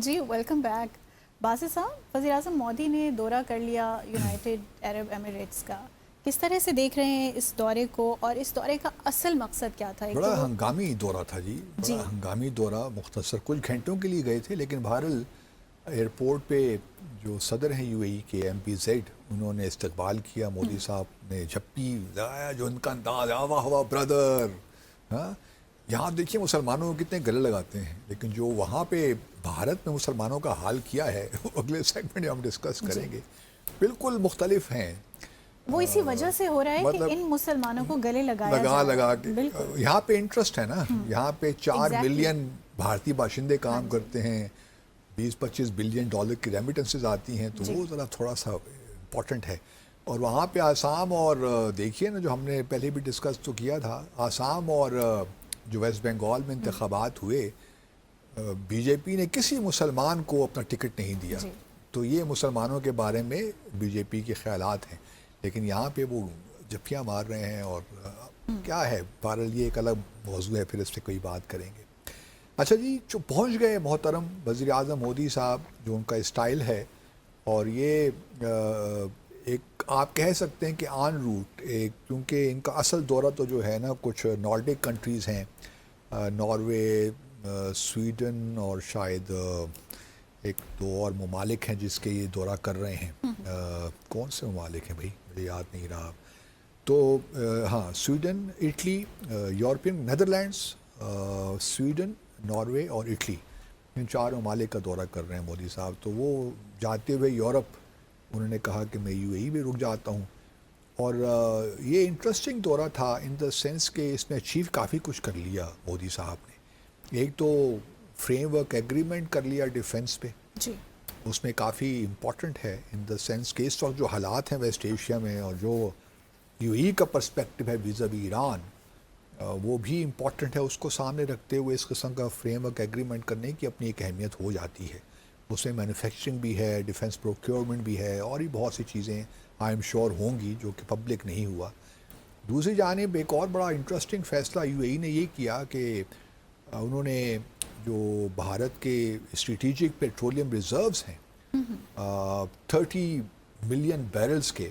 جی welcome back. Basit صاحب، وزیر اعظم مودی نے دورہ کر لیا یونائٹڈ عرب ایمریٹس کا. کس طرح سے دیکھ رہے ہیں اس دورے کو، اور اس دورے کا اصل مقصد کیا تھا؟ بڑا ہنگامی دورہ تھا جی، جی بڑا ہنگامی دورہ. مختصر کچھ گھنٹوں کے لیے گئے تھے، لیکن بہرحال ایئرپورٹ پہ جو صدر ہیں یو اے ای کے MPZ، انہوں نے استقبال کیا. مودی صاحب نے جھپی لگایا، جو ان کا انداز، واہ واہ برادر. ہاں، یہاں دیکھیے مسلمانوں کو کتنے گلے لگاتے ہیں، لیکن جو وہاں پہ بھارت میں مسلمانوں کا حال کیا ہے اگلے سیگمنٹ میں ہم ڈسکس کریں گے. بالکل مختلف ہیں. وہ اسی وجہ سے ہو رہا ہے کہ مطلب ان مسلمانوں کو گلے لگایا جا رہا لگا ہے. کے بالکل یہاں پہ انٹرسٹ ہے نا. یہاں پہ 4 ملین بھارتی باشندے کام کرتے ہیں، 20-25 بلین ڈالر کی ریمیٹنسز آتی ہیں، تو وہ ذرا تھوڑا سا امپورٹنٹ ہے. اور وہاں پہ آسام اور دیکھیے نا، جو ہم نے پہلے بھی ڈسکس تو کیا تھا، آسام اور جو ویسٹ بنگال میں انتخابات ہوئے، BJP نے کسی مسلمان کو اپنا ٹکٹ نہیں دیا. تو یہ مسلمانوں کے بارے میں BJP کے خیالات ہیں. لیکن یہاں پہ وہ جھپیاں مار رہے ہیں، اور کیا ہے، بہرحال یہ ایک الگ موضوع ہے، پھر اس پہ کوئی بات کریں گے. اچھا جی، جو پہنچ گئے محترم وزیر اعظم مودی صاحب، جو ان کا اسٹائل ہے، اور یہ ایک آپ کہہ سکتے ہیں کہ آن روٹ ایک، کیونکہ ان کا اصل دورہ تو جو ہے نا کچھ نارڈک کنٹریز ہیں، ناروے، سویڈن، اور شاید ایک دو اور ممالک ہیں جس کے یہ دورہ کر رہے ہیں. کون سے ممالک ہیں بھائی، مجھے یاد نہیں رہا. تو ہاں، Sweden, Italy, European, Netherlands, Sweden, Norway اور اٹلی، ان 4 ممالک کا دورہ کر رہے ہیں مودی صاحب. تو وہ جاتے ہوئے یورپ، انہوں نے کہا کہ میں UAE میں رک جاتا ہوں. اور یہ انٹرسٹنگ دورہ تھا ان دا سینس کہ اس میں اچیو کافی کچھ کر لیا مودی صاحب نے. ایک تو فریم ورک ایگریمنٹ کر لیا ڈیفنس پہ، جی اس میں کافی امپورٹنٹ ہے ان دا سینس کہ اس وقت جو حالات ہیں ویسٹ ایشیا میں، اور جو UAE کا پرسپیکٹو ہے ویزاوی ایران، وہ بھی امپورٹنٹ ہے. اس کو سامنے رکھتے ہوئے اس قسم کا فریم ورک ایگریمنٹ کرنے کی اپنی ایک اہمیت ہو جاتی ہے. اس میں مینوفیکچرنگ بھی ہے، ڈیفنس پروکیورمنٹ بھی ہے، اور بھی بہت سی چیزیں آئی ایم شور ہوں گی جو کہ پبلک نہیں ہوا. دوسری جانب ایک اور بڑا انٹرسٹنگ فیصلہ UAE نے یہ کیا کہ انہوں نے جو بھارت کے اسٹریٹجک پیٹرولیم ریزروز ہیں 30 ملین بیرلز کے،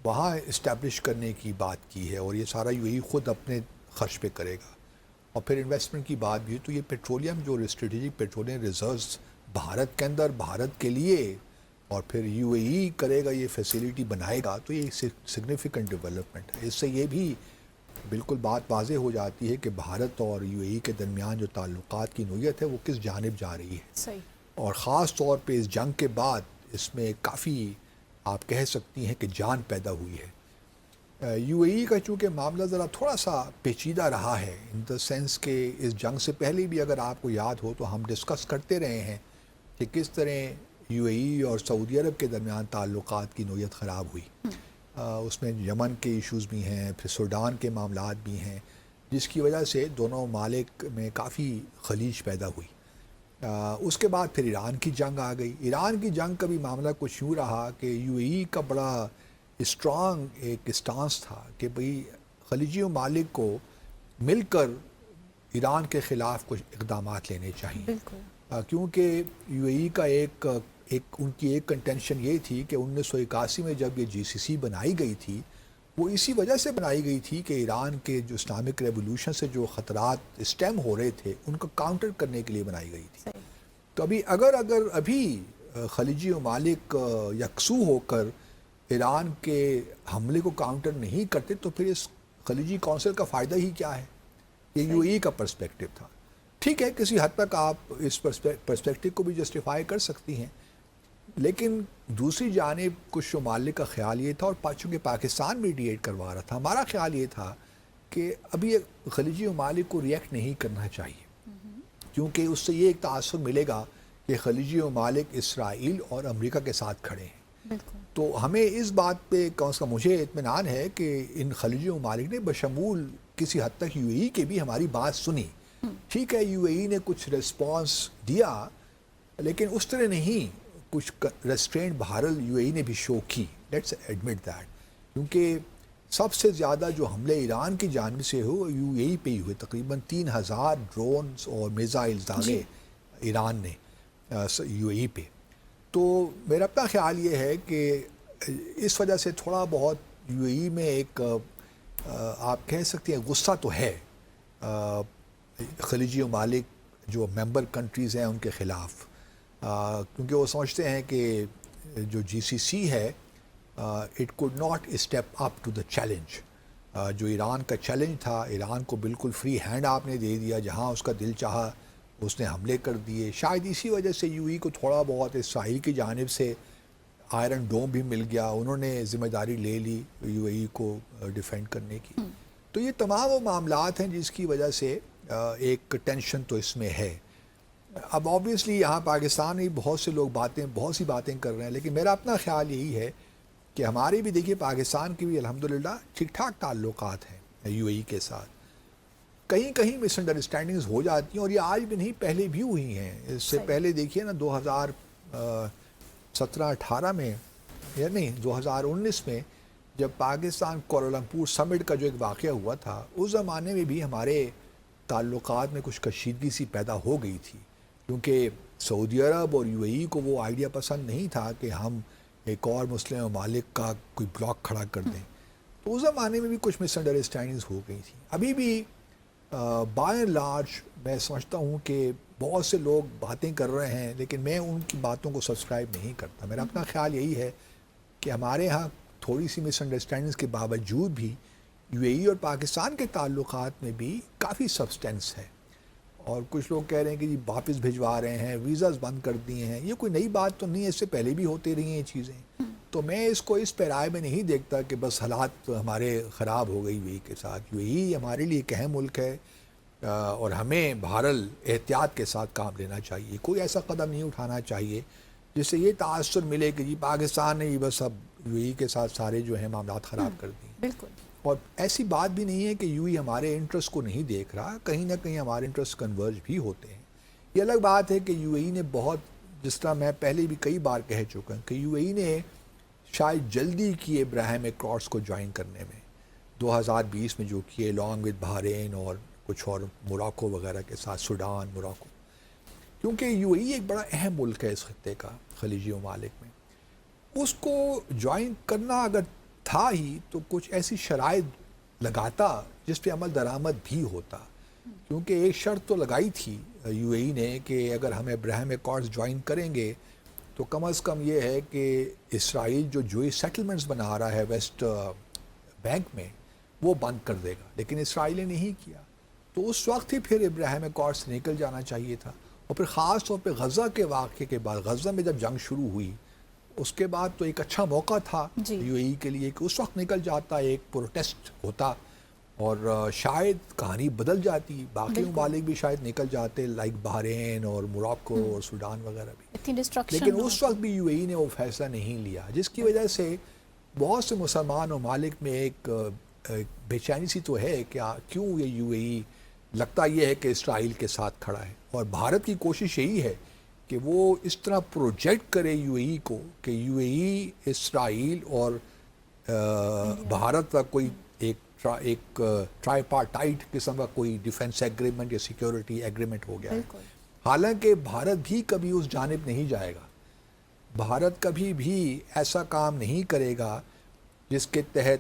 وہاں اسٹیبلش کرنے کی بات کی ہے. اور یہ سارا UAE خود اپنے خرچ پہ کرے گا. اور پھر انویسٹمنٹ کی بات بھی ہے. تو یہ پیٹرولیم جو اسٹریٹجک پیٹرولیم ریزروز بھارت کے اندر، بھارت کے لیے، اور پھر UAE کرے گا، یہ فیسیلیٹی بنائے گا، تو یہ سگنیفیکنٹ ڈیولپمنٹ ہے. اس سے یہ بھی بالکل بات واضح ہو جاتی ہے کہ بھارت اور UAE کے درمیان جو تعلقات کی نوعیت ہے وہ کس جانب جا رہی ہے. صحیح. اور خاص طور پہ اس جنگ کے بعد اس میں کافی آپ کہہ سکتی ہیں کہ جان پیدا ہوئی ہے. UAE کا چونکہ معاملہ ذرا تھوڑا سا پیچیدہ رہا ہے ان دا سینس کہ اس جنگ سے پہلے بھی اگر آپ کو یاد ہو تو ہم ڈسکس کرتے رہے ہیں کہ کس طرح UAE اور سعودی عرب کے درمیان تعلقات کی نوعیت خراب ہوئی. اس میں یمن کے ایشوز بھی ہیں، پھر سوڈان کے معاملات بھی ہیں، جس کی وجہ سے دونوں ممالک میں کافی خلیج پیدا ہوئی. اس کے بعد پھر ایران کی جنگ آ گئی. ایران کی جنگ کا بھی معاملہ کچھ یوں رہا کہ UAE کا بڑا اسٹرانگ ایک اسٹانس تھا کہ بھئی خلیجی ممالک کو مل کر ایران کے خلاف کچھ اقدامات لینے چاہیے. بالکل. کیونکہ UAE کا ان کی ایک کنٹینشن یہ تھی کہ 1981 میں جب یہ GCC بنائی گئی تھی، وہ اسی وجہ سے بنائی گئی تھی کہ ایران کے جو اسلامک ریولوشن سے جو خطرات اسٹیم ہو رہے تھے ان کو کاؤنٹر کرنے کے لیے بنائی گئی تھی. تو اگر ابھی خلیجی ممالک یکسو ہو کر ایران کے حملے کو کاؤنٹر نہیں کرتے تو پھر اس خلیجی کونسل کا فائدہ ہی کیا ہے؟ یہ UAE کا پرسپیکٹو تھا. ٹھیک ہے، کسی حد تک آپ اس پرسپیکٹو کو بھی جسٹیفائی کر سکتی ہیں، لیکن دوسری جانب کچھ ممالک کا خیال یہ تھا، اور چونکہ پاکستان میڈیٹ کروا رہا تھا، ہمارا خیال یہ تھا کہ ابھی خلیجی ممالک کو ریئیکٹ نہیں کرنا چاہیے، کیونکہ اس سے یہ ایک تاثر ملے گا کہ خلیجی ممالک اسرائیل اور امریکہ کے ساتھ کھڑے ہیں. بالکل. تو ہمیں اس بات پہ کم از کم مجھے اطمینان ہے کہ ان خلیجی ممالک نے بشمول کسی حد تک UAE کے بھی ہماری بات سنی. ٹھیک ہے، UAE نے کچھ ریسپانس دیا، لیکن اس طرح نہیں، کچھ ریسٹرینٹ بہرحال UAE نے بھی شو کی. Let's admit that. کیونکہ سب سے زیادہ جو حملے ایران کی جانب سے UAE پہ ہی ہوئے، تقریباً 3000 ڈرونز اور میزائلز داغے ایران نے. UAE پہ. تو میرا اپنا خیال یہ ہے کہ اس وجہ سے تھوڑا بہت UAE میں ایک آپ کہہ سکتے ہیں غصہ تو ہے خلیجی ممالک جو ممبر کنٹریز ہیں ان کے خلاف، کیونکہ وہ سمجھتے ہیں کہ جو GCC ہے it could not step up to the challenge. جو ایران کا چیلنج تھا، ایران کو بالکل فری ہینڈ آپ نے دے دیا، جہاں اس کا دل چاہا اس نے حملے کر دیے. شاید اسی وجہ سے UAE کو تھوڑا بہت اسرائیل کی جانب سے آئرن ڈوم بھی مل گیا، انہوں نے ذمہ داری لے لی UAE کو ڈیفینڈ کرنے کی. تو یہ تمام وہ معاملات ہیں جس کی وجہ سے ایک ٹینشن تو اس میں ہے. اب آبویسلی یہاں پاکستان میں بہت سے لوگ بہت سی باتیں کر رہے ہیں، لیکن میرا اپنا خیال یہی ہے کہ ہمارے بھی دیکھیے پاکستان کی بھی الحمدللہ ٹھیک ٹھاک تعلقات ہیں UAE کے ساتھ. کہیں کہیں مس انڈرسٹینڈنگز ہو جاتی ہیں، اور یہ آج بھی نہیں پہلے بھی ہوئی ہیں. اس سے پہلے دیکھیے نا 2017-18 میں یا نہیں 2019 میں جب پاکستان کوالالمپور سمٹ کا جو ایک واقعہ ہوا تھا، اس زمانے میں بھی ہمارے تعلقات میں کچھ کشیدگی سی پیدا ہو گئی تھی، کیونکہ سعودی عرب اور UAE کو وہ آئیڈیا پسند نہیں تھا کہ ہم ایک اور مسلم ممالک کا کوئی بلاک کھڑا کر دیں. تو اس زمانے میں بھی کچھ مس انڈرسٹینڈنگز ہو گئی تھیں. ابھی بھی بائی اینڈ لارج میں سمجھتا ہوں کہ بہت سے لوگ باتیں کر رہے ہیں، لیکن میں ان کی باتوں کو سبسکرائب نہیں کرتا. میرا اپنا خیال یہی ہے کہ ہمارے ہاں تھوڑی سی مس انڈرسٹینڈنگز کے باوجود بھی UAE اور پاکستان کے تعلقات میں بھی کافی سبسٹینس ہے. اور کچھ لوگ کہہ رہے ہیں کہ جی واپس بھجوا رہے ہیں، ویزاز بند کر دیے ہیں. یہ کوئی نئی بات تو نہیں ہے، اس سے پہلے بھی ہوتے رہی ہیں یہ چیزیں. تو میں اس کو اس پیرائے میں نہیں دیکھتا کہ بس حالات ہمارے خراب ہو گئی UAE کے ساتھ. UAE ہمارے لیے ایک اہم ملک ہے اور ہمیں بہرحال احتیاط کے ساتھ کام لینا چاہیے. کوئی ایسا قدم نہیں اٹھانا چاہیے جس سے یہ تاثر ملے کہ جی پاکستان نے بس اب UAE کے ساتھ سارے جو ہیں معاملات خراب کر دیے. بالکل. اور ایسی بات بھی نہیں ہے کہ UAE ہمارے انٹرسٹ کو نہیں دیکھ رہا، کہیں نہ کہیں ہمارے انٹرسٹ کنورج بھی ہوتے ہیں. یہ الگ بات ہے کہ UAE نے بہت، جس طرح میں پہلے بھی کئی بار کہہ چکا ہوں کہ UAE نے شاید جلدی کی ابراہیم اکارڈز کو جوائن کرنے میں 2020 میں جو کیے لانگ ود بحرین اور کچھ اور موراکو وغیرہ کے ساتھ، سوڈان، موراکو، کیونکہ UAE ایک بڑا اہم ملک ہے اس خطے کا خلیجی ممالک میں. اس کو جوائن کرنا اگر تھا ہی تو کچھ ایسی شرائط لگاتا جس پہ عمل درآمد بھی ہوتا. کیونکہ ایک شرط تو لگائی تھی UAE نے کہ اگر ہم ابراہیم اکارڈز جوائن کریں گے تو کم از کم یہ ہے کہ اسرائیل جو سیٹلمنٹس بنا رہا ہے ویسٹ بینک میں وہ بند کر دے گا، لیکن اسرائیل نے نہیں کیا. تو اس وقت ہی پھر ابراہیم اکارڈز سے نکل جانا چاہیے تھا. اور پھر خاص طور پہ غزہ کے واقعے کے بعد، غزہ میں جب جنگ شروع ہوئی اس کے بعد تو ایک اچھا موقع تھا UAE کے لیے کہ اس وقت نکل جاتا، ایک پروٹیسٹ ہوتا اور شاید کہانی بدل جاتی. باقی ممالک بھی شاید نکل جاتے لائک بحرین اور موراکو اور سوڈان وغیرہ بھی، لیکن اس وقت بھی UAE نے وہ فیصلہ نہیں لیا، جس کی وجہ سے بہت سے مسلمان ممالک میں ایک بے چینی سی تو ہے کہ کیوں یہ UAE لگتا یہ ہے کہ اسرائیل کے ساتھ کھڑا ہے. اور بھارت کی کوشش یہی ہے کہ وہ اس طرح پروجیکٹ کرے UAE کو کہ UAE، اسرائیل اور بھارت کا کوئی ایک ٹرائی پارٹائٹ قسم کا کوئی ڈیفنس ایگریمنٹ یا سیکیورٹی ایگریمنٹ ہو گیا ہے. حالانکہ بھارت بھی کبھی اس جانب نہیں جائے گا. بھارت کبھی بھی ایسا کام نہیں کرے گا جس کے تحت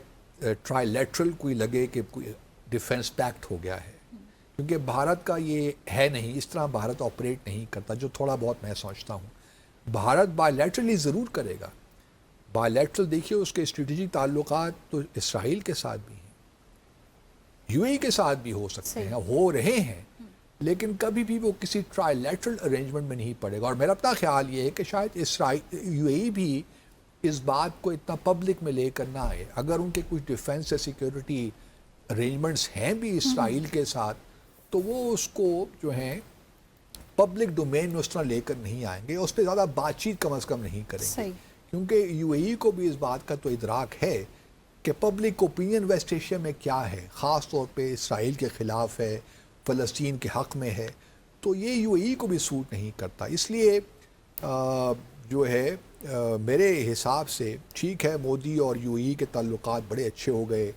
ٹرائی لیٹرل کوئی لگے کہ کوئی ڈیفنس پیکٹ ہو گیا ہے، کیونکہ بھارت کا یہ ہے نہیں، اس طرح بھارت آپریٹ نہیں کرتا. جو تھوڑا بہت میں سوچتا ہوں بھارت بائی لیٹرلی ضرور کرے گا. بائی لیٹرل دیکھیے اس کے اسٹریٹجک تعلقات تو اسرائیل کے ساتھ بھی ہیں، UAE کے ساتھ بھی ہو سکتے ہیں، ہو رہے ہیں، لیکن کبھی بھی وہ کسی ٹرائی لیٹرل ارینجمنٹ میں نہیں پڑے گا. اور میرا اپنا خیال یہ ہے کہ شاید UAE بھی اس بات کو اتنا پبلک میں لے کر نہ آئے. اگر ان کے کچھ ڈیفنس یا سیکیورٹی ارینجمنٹس ہیں بھی اسرائیل کے ساتھ تو وہ اس کو جو ہیں پبلک ڈومین میں اس طرح لے کر نہیں آئیں گے، اس پہ زیادہ بات چیت کم از کم نہیں کریں گے. کیونکہ UAE کو بھی اس بات کا تو ادراک ہے کہ پبلک اوپینین ویسٹ ایشیا میں کیا ہے، خاص طور پہ اسرائیل کے خلاف ہے، فلسطین کے حق میں ہے. تو یہ UAE کو بھی سوٹ نہیں کرتا. اس لیے جو ہے میرے حساب سے ٹھیک ہے مودی اور UAE کے تعلقات بڑے اچھے ہو گئے،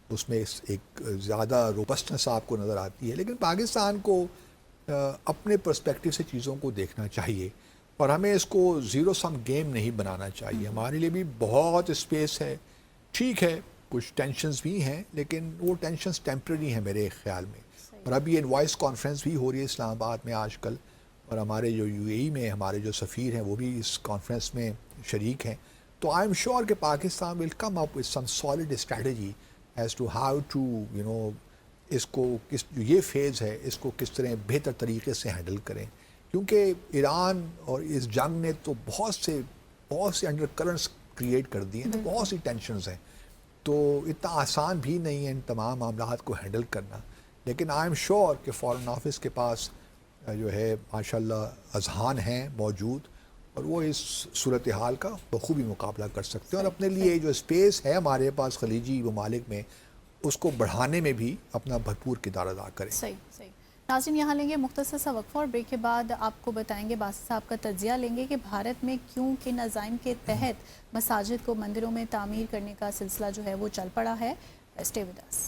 اس میں ایک زیادہ روبسٹنس آپ کو نظر آتی ہے، لیکن پاکستان کو اپنے پرسپیکٹو سے چیزوں کو دیکھنا چاہیے. اور ہمیں اس کو زیرو سم گیم نہیں بنانا چاہیے. ہمارے لیے بھی بہت اسپیس ہے. ٹھیک ہے کچھ ٹینشنز بھی ہیں لیکن وہ ٹینشنز ٹیمپرری ہیں میرے خیال میں. اور ابھی انوائس کانفرنس بھی ہو رہی ہے اسلام آباد میں آج کل, اور ہمارے جو یو اے ای میں ہمارے جو سفیر ہیں وہ بھی اس کانفرنس میں شریک ہیں. تو آئی ایم شیور کہ Pakistan will come up with some solid strategy as to how to اس کو یہ فیز ہے اس کو کس طرح بہتر طریقے سے ہینڈل کریں. کیونکہ ایران اور اس جنگ نے تو بہت سے انڈر کرنٹس کریٹ کر دیے ہیں, بہت سی ٹینشنز ہیں. تو اتنا آسان بھی نہیں ہے ان تمام معاملات کو ہینڈل کرنا. لیکن آئی ایم شیور کہ فارن آفس کے پاس جو ہے ماشاءاللہ اذہان ہیں موجود, اور وہ اس صورتحال کا بخوبی مقابلہ کر سکتے ہیں, اور اپنے لیے جو اسپیس ہے ہمارے پاس خلیجی ممالک میں اس کو بڑھانے میں بھی اپنا بھرپور کردار ادا کریں. صحیح. ناظرین یہاں لیں گے مختصر سا وقفہ, اور بریک کے بعد آپ کو بتائیں گے, باسط صاحب کا تجزیہ لیں گے کہ بھارت میں کیوں کن عزائم کے تحت مساجد کو مندروں میں تعمیر کرنے کا سلسلہ جو ہے وہ چل پڑا ہے. Stay with us.